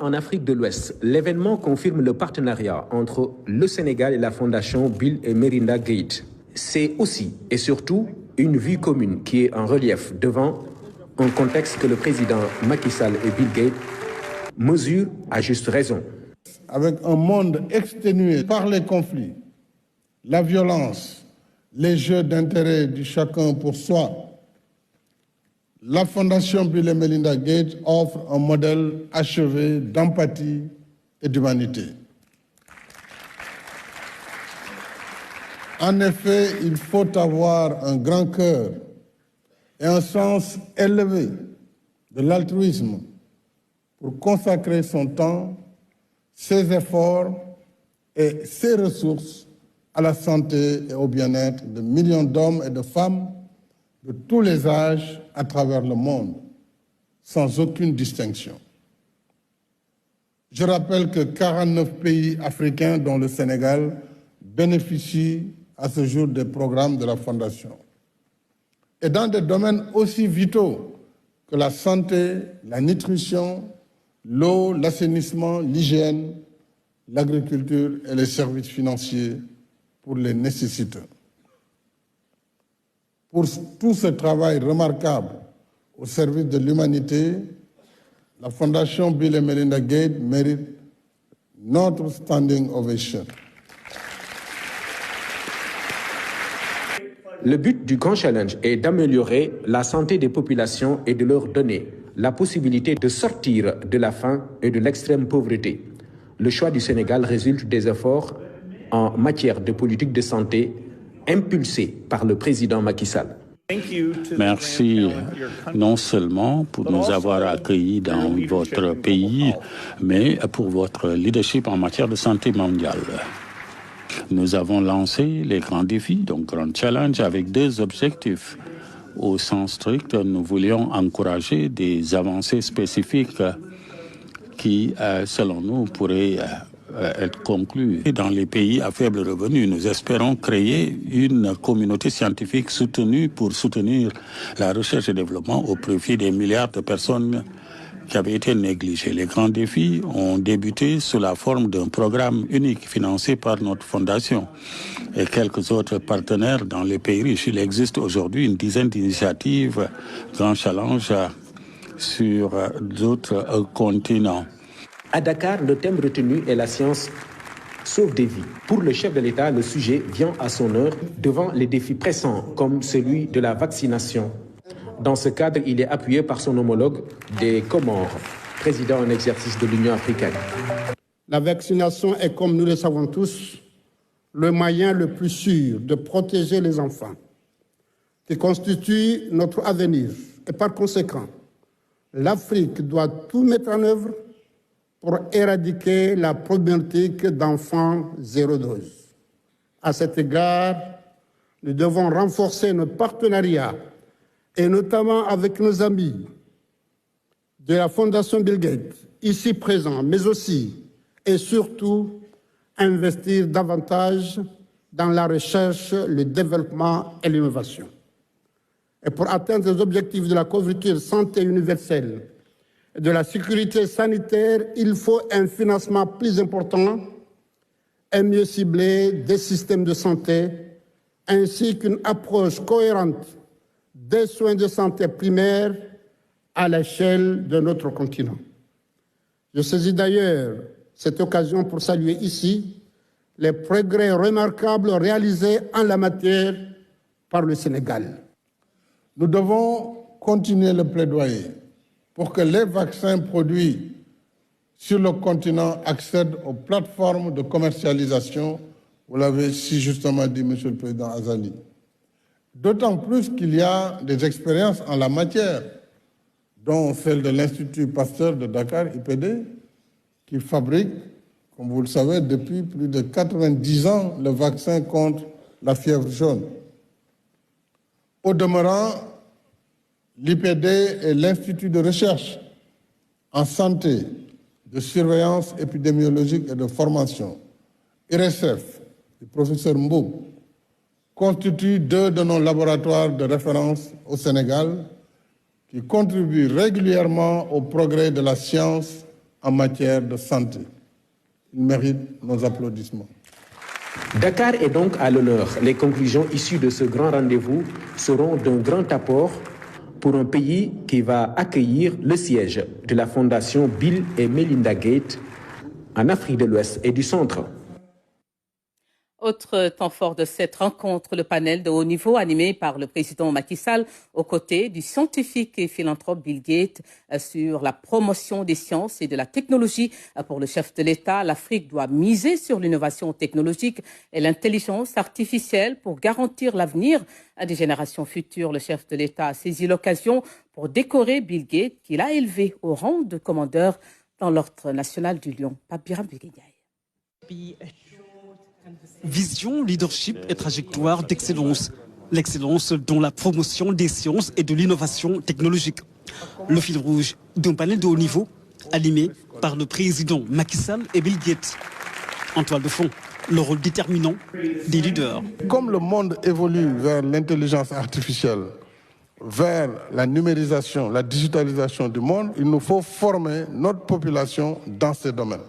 En Afrique de l'Ouest, l'événement confirme le partenariat entre le Sénégal et la fondation Bill et Melinda Gates. C'est aussi et surtout une vue commune qui est en relief devant un contexte que le président Macky Sall et Bill Gates mesurent à juste raison. Avec un monde exténué par les conflits, la violence, les jeux d'intérêt du chacun pour soi, la Fondation Bill et Melinda Gates offre un modèle achevé d'empathie et d'humanité. En effet, il faut avoir un grand cœur et un sens élevé de l'altruisme pour consacrer son temps, ses efforts et ses ressources à la santé et au bien-être de millions d'hommes et de femmes de tous les âges à travers le monde, sans aucune distinction. Je rappelle que 49 pays africains, dont le Sénégal, bénéficient à ce jour des programmes de la Fondation. Et dans des domaines aussi vitaux que la santé, la nutrition, l'eau, l'assainissement, l'hygiène, l'agriculture et les services financiers pour les nécessiteux. Pour tout ce travail remarquable au service de l'humanité, la Fondation Bill et Melinda Gates mérite notre standing ovation. Le but du Grand Challenge est d'améliorer la santé des populations et de leur donner la possibilité de sortir de la faim et de l'extrême pauvreté. Le choix du Sénégal résulte des efforts en matière de politique de santé impulsés par le président Macky Sall. Merci non seulement pour nous avoir accueillis dans votre pays, mais pour votre leadership en matière de santé mondiale. Nous avons lancé les grands défis, donc Grand Challenge, avec deux objectifs. Au sens strict, nous voulions encourager des avancées spécifiques qui, selon nous, pourraient être conclues. Dans les pays à faible revenu, nous espérons créer une communauté scientifique soutenue pour soutenir la recherche et le développement au profit des milliards de personnes qui avaient été négligées. Les grands défis ont débuté sous la forme d'un programme unique financé par notre fondation et quelques autres partenaires dans les pays riches. Il existe aujourd'hui une dizaine d'initiatives Grand Challenge sur d'autres continents. À Dakar, le thème retenu est la science sauve des vies. Pour le chef de l'État, le sujet vient à son heure devant les défis pressants comme celui de la vaccination. Dans ce cadre, il est appuyé par son homologue des Comores, président en exercice de l'Union africaine. La vaccination est, comme nous le savons tous, le moyen le plus sûr de protéger les enfants, qui constituent notre avenir. Et par conséquent, l'Afrique doit tout mettre en œuvre pour éradiquer la problématique d'enfants zéro dose. À cet égard, nous devons renforcer nos partenariats, et notamment avec nos amis de la Fondation Bill Gates, ici présents, mais aussi et surtout investir davantage dans la recherche, le développement et l'innovation. Et pour atteindre les objectifs de la couverture santé universelle et de la sécurité sanitaire, il faut un financement plus important et mieux ciblé des systèmes de santé, ainsi qu'une approche cohérente des soins de santé primaires à l'échelle de notre continent. Je saisis d'ailleurs cette occasion pour saluer ici les progrès remarquables réalisés en la matière par le Sénégal. Nous devons continuer le plaidoyer pour que les vaccins produits sur le continent accèdent aux plateformes de commercialisation, vous l'avez si justement dit, Monsieur le Président Azali. D'autant plus qu'il y a des expériences en la matière, dont celle de l'Institut Pasteur de Dakar, IPD, qui fabrique, comme vous le savez, depuis plus de 90 ans, le vaccin contre la fièvre jaune. Au demeurant, l'IPD est l'Institut de recherche en santé, de surveillance épidémiologique et de formation, IRSF, du professeur Mbou, constitue deux de nos laboratoires de référence au Sénégal qui contribuent régulièrement au progrès de la science en matière de santé. Il mérite nos applaudissements. Dakar est donc à l'honneur. Les conclusions issues de ce grand rendez-vous seront d'un grand apport pour un pays qui va accueillir le siège de la Fondation Bill et Melinda Gates en Afrique de l'Ouest et du Centre. Autre temps fort de cette rencontre, le panel de haut niveau animé par le président Macky Sall aux côtés du scientifique et philanthrope Bill Gates sur la promotion des sciences et de la technologie. Pour le chef de l'État, l'Afrique doit miser sur l'innovation technologique et l'intelligence artificielle pour garantir l'avenir des générations futures. Le chef de l'État a saisi l'occasion pour décorer Bill Gates, qu'il a élevé au rang de commandeur dans l'Ordre national du Lion. Pape Biram Biguignaï. Vision, leadership et trajectoire d'excellence. L'excellence dans la promotion des sciences et de l'innovation technologique. Le fil rouge d'un panel de haut niveau animé par le président Macky Sall et Bill Gates. En toile de fond, le rôle déterminant des leaders. Comme le monde évolue vers l'intelligence artificielle, vers la numérisation, la digitalisation du monde, il nous faut former notre population dans ces domaines.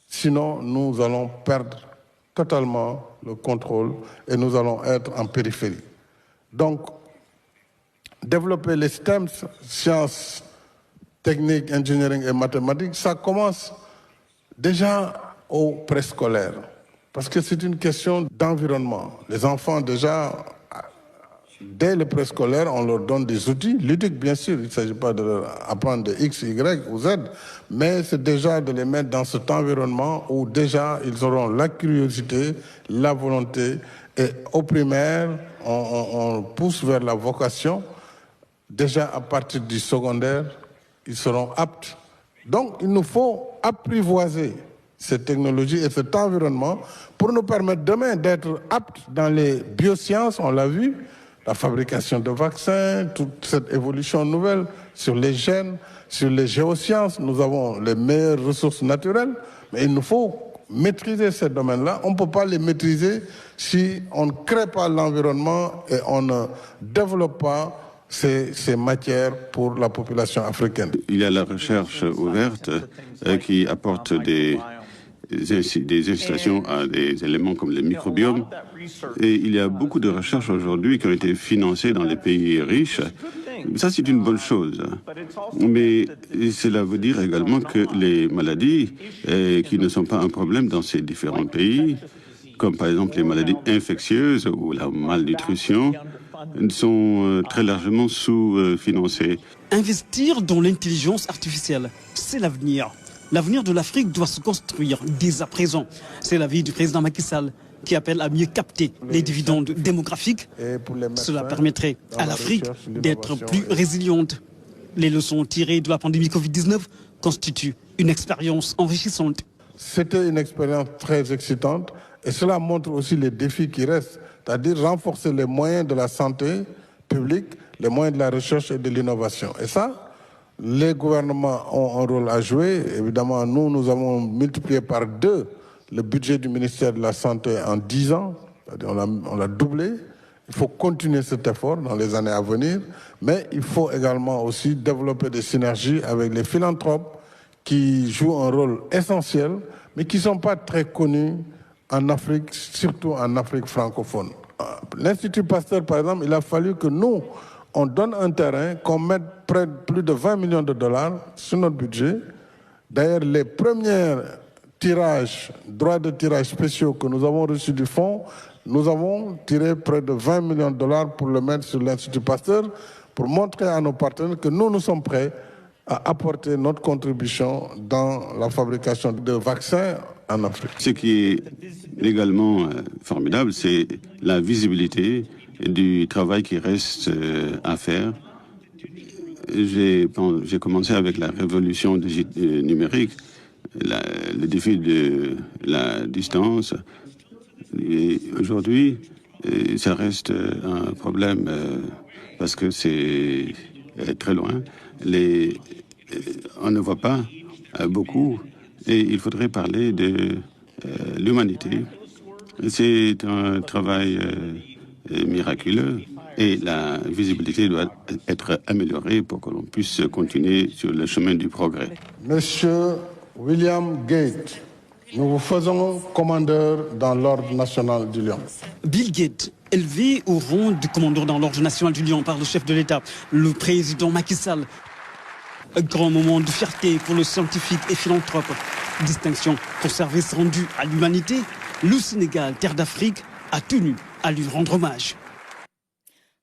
Sinon, nous allons perdre totalement le contrôle et nous allons être en périphérie. Donc, développer les STEM, sciences, techniques, engineering et mathématiques, ça commence déjà au préscolaire. Parce que c'est une question d'environnement. Les enfants, déjà, dès le préscolaire, on leur donne des outils ludiques, bien sûr. Il ne s'agit pas de leur apprendre de X, Y ou Z, mais c'est déjà de les mettre dans cet environnement où déjà ils auront la curiosité, la volonté. Et au primaire, on pousse vers la vocation. Déjà à partir du secondaire, ils seront aptes. Donc il nous faut apprivoiser cette technologie et cet environnement pour nous permettre demain d'être aptes dans les biosciences, on l'a vu, la fabrication de vaccins, toute cette évolution nouvelle sur les gènes, sur les géosciences. Nous avons les meilleures ressources naturelles, mais il nous faut maîtriser ces domaines-là. On ne peut pas les maîtriser si on ne crée pas l'environnement et on ne développe pas ces matières pour la population africaine. Il y a la recherche ouverte qui apporte des incitations à des éléments comme le microbiome. Et il y a beaucoup de recherches aujourd'hui qui ont été financées dans les pays riches. Ça, c'est une bonne chose. Mais cela veut dire également que les maladies qui ne sont pas un problème dans ces différents pays, comme par exemple les maladies infectieuses ou la malnutrition, sont très largement sous-financées. Investir dans l'intelligence artificielle, c'est l'avenir. L'avenir de l'Afrique doit se construire dès à présent. C'est l'avis du président Macky Sall qui appelle à mieux capter les dividendes démographiques. Cela permettrait à l'Afrique d'être plus résiliente. Les leçons tirées de la pandémie Covid-19 constituent une expérience enrichissante. C'était une expérience très excitante et cela montre aussi les défis qui restent, c'est-à-dire renforcer les moyens de la santé publique, les moyens de la recherche et de l'innovation. Et ça, les gouvernements ont un rôle à jouer. Évidemment, nous avons multiplié par 2 le budget du ministère de la Santé en 10 ans. On l'a doublé. Il faut continuer cet effort dans les années à venir. Mais il faut également aussi développer des synergies avec les philanthropes qui jouent un rôle essentiel, mais qui ne sont pas très connus en Afrique, surtout en Afrique francophone. L'Institut Pasteur, par exemple, il a fallu que nous, on donne un terrain, qu'on mette plus de 20 millions de dollars sur notre budget. D'ailleurs, les premiers tirages, droits de tirage spéciaux que nous avons reçus du fonds, nous avons tiré près de 20 millions de dollars pour le mettre sur l'Institut Pasteur, pour montrer à nos partenaires que nous sommes prêts à apporter notre contribution dans la fabrication de vaccins en Afrique. Ce qui est également formidable, c'est la visibilité du travail qui reste à faire. J'ai commencé avec la révolution numérique, le défi de la distance. Et aujourd'hui, ça reste un problème parce que c'est très loin. On ne voit pas beaucoup et il faudrait parler de l'humanité. C'est un travail miraculeux et la visibilité doit être améliorée pour que l'on puisse continuer sur le chemin du progrès. Monsieur William Gates, nous vous faisons commandeur dans l'Ordre national du Lion. Bill Gates, élevé au rang de commandeur dans l'Ordre national du Lion par le chef de l'État, le président Macky Sall. Un grand moment de fierté pour le scientifique et philanthrope. Distinction pour service rendu à l'humanité. Le Sénégal, terre d'Afrique, a tenu à lui rendre hommage.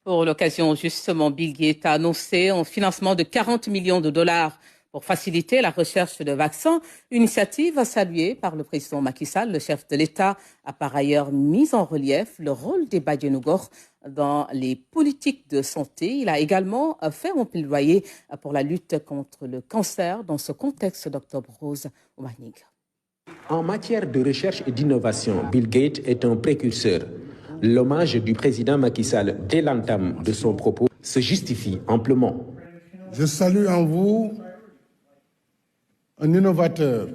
Pour l'occasion, justement, Bill Gates a annoncé un financement de 40 millions de dollars pour faciliter la recherche de vaccins. Initiative saluée par le président Macky Sall. Le chef de l'État a par ailleurs mis en relief le rôle des Badianougor dans les politiques de santé. Il a également fait un plaidoyer pour la lutte contre le cancer dans ce contexte d'Octobre Rose au Marnig. En matière de recherche et d'innovation, Bill Gates est un précurseur. L'hommage du président Macky Sall dès l'entame de son propos se justifie amplement. Je salue en vous un innovateur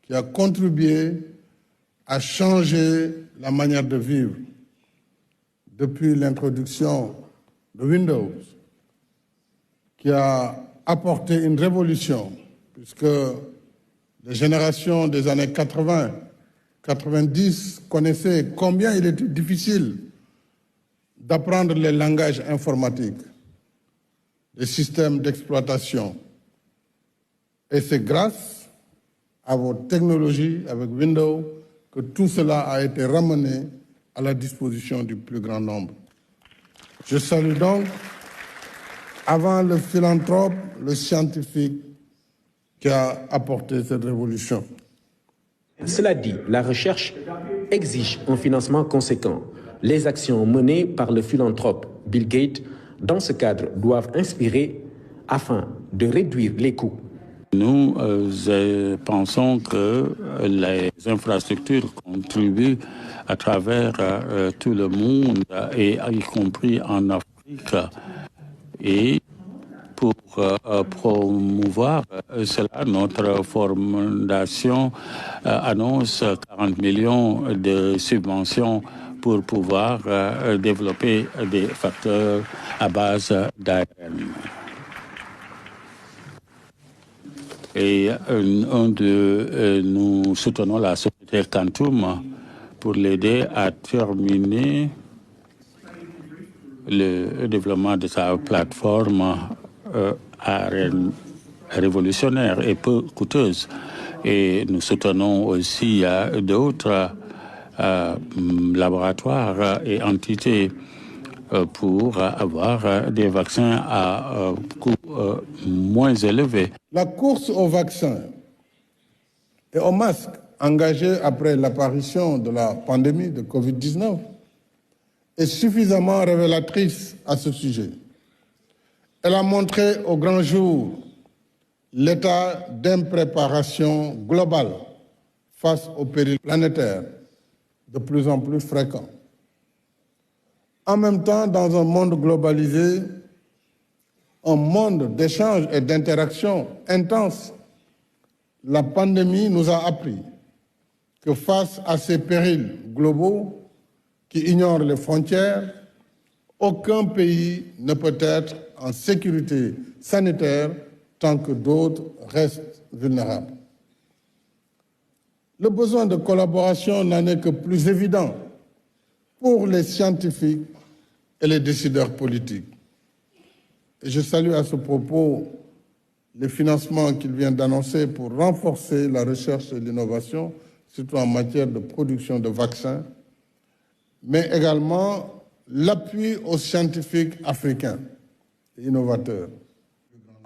qui a contribué à changer la manière de vivre depuis l'introduction de Windows, qui a apporté une révolution, puisque les générations des années 80, 90 connaissaient combien il était difficile d'apprendre les langages informatiques, les systèmes d'exploitation. Et c'est grâce à vos technologies avec Windows que tout cela a été ramené à la disposition du plus grand nombre. Je salue donc, avant le philanthrope, le scientifique qui a apporté cette révolution. Cela dit, la recherche exige un financement conséquent. Les actions menées par le philanthrope Bill Gates, dans ce cadre, doivent inspirer afin de réduire les coûts. Nous pensons que les infrastructures contribuent à travers tout le monde, et y compris en Afrique. Et pour promouvoir cela, notre fondation annonce 40 millions de subventions pour pouvoir développer des facteurs à base d'ARN. Et nous soutenons la société Quantum pour l'aider à terminer le développement de sa plateforme ARN révolutionnaire et peu coûteuse. Et nous soutenons aussi d'autres laboratoires et entités pour avoir des vaccins à coût moins élevé. La course aux vaccins et aux masques engagée après l'apparition de la pandémie de Covid-19 est suffisamment révélatrice à ce sujet. Elle a montré au grand jour l'état d'impréparation globale face aux périls planétaires de plus en plus fréquents. En même temps, dans un monde globalisé, un monde d'échanges et d'interactions intenses, la pandémie nous a appris que face à ces périls globaux qui ignorent les frontières, aucun pays ne peut être en sécurité sanitaire tant que d'autres restent vulnérables. Le besoin de collaboration n'en est que plus évident pour les scientifiques et les décideurs politiques. Et je salue à ce propos les financements qu'il vient d'annoncer pour renforcer la recherche et l'innovation, surtout en matière de production de vaccins, mais également l'appui aux scientifiques africains et innovateurs.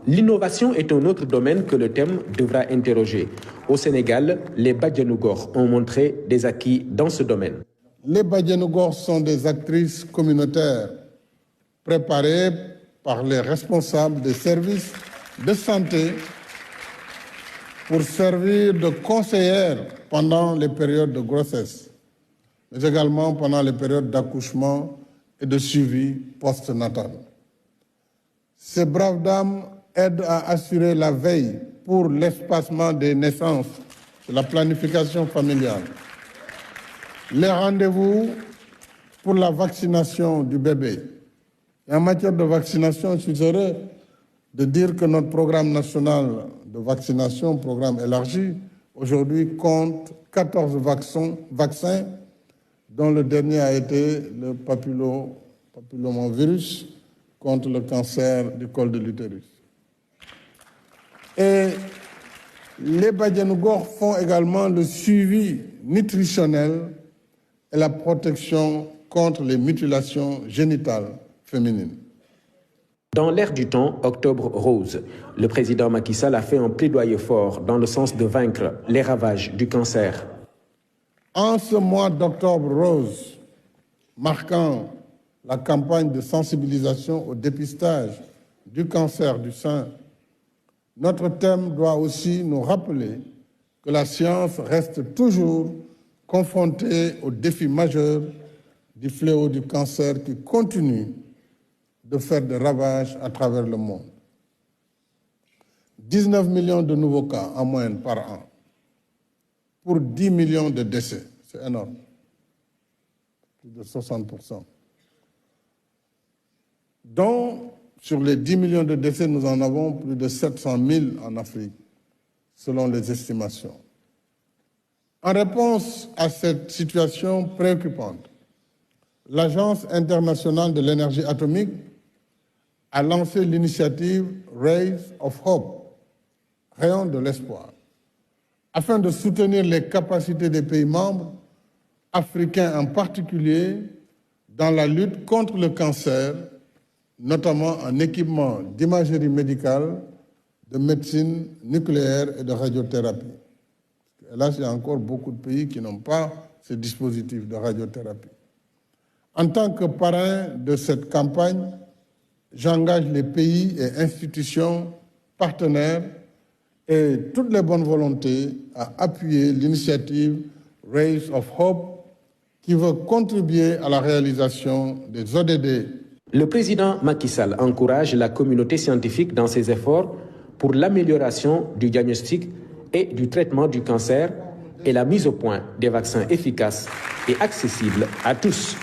L'innovation est un autre domaine que le thème devra interroger. Au Sénégal, les Badianougor ont montré des acquis dans ce domaine. Les Badianougor sont des actrices communautaires préparées par les responsables des services de santé pour servir de conseillères pendant les périodes de grossesse, mais également pendant les périodes d'accouchement et de suivi post-natal. Ces braves dames aident à assurer la veille pour l'espacement des naissances, de la planification familiale, les rendez-vous pour la vaccination du bébé Et en matière de vaccination, je suis heureux de dire que notre programme national de vaccination, programme élargi, aujourd'hui compte 14 vaccins, dont le dernier a été le papillomavirus contre le cancer du col de l'utérus. Et les Badianougor font également le suivi nutritionnel et la protection contre les mutilations génitales féminines. Dans l'ère du temps, Octobre Rose, le président Macky Sall a fait un plaidoyer fort dans le sens de vaincre les ravages du cancer. En ce mois d'Octobre Rose, marquant la campagne de sensibilisation au dépistage du cancer du sein, notre thème doit aussi nous rappeler que la science reste toujours confrontée aux défis majeurs du fléau du cancer qui continue de faire des ravages à travers le monde. 19 millions de nouveaux cas en moyenne par an pour 10 millions de décès. C'est énorme. Plus de 60%. Donc, sur les 10 millions de décès, nous en avons plus de 700 000 en Afrique, selon les estimations. En réponse à cette situation préoccupante, l'Agence internationale de l'énergie atomique a lancé l'initiative Rays of Hope, rayon de l'espoir, afin de soutenir les capacités des pays membres, africains en particulier, dans la lutte contre le cancer, notamment en équipement d'imagerie médicale, de médecine nucléaire et de radiothérapie. Et là, il y a encore beaucoup de pays qui n'ont pas ces dispositifs de radiothérapie. En tant que parrain de cette campagne, j'engage les pays et institutions partenaires et toutes les bonnes volontés à appuyer l'initiative Rays of Hope qui veut contribuer à la réalisation des ODD. Le président Macky Sall encourage la communauté scientifique dans ses efforts pour l'amélioration du diagnostic et du traitement du cancer et la mise au point des vaccins efficaces et accessibles à tous.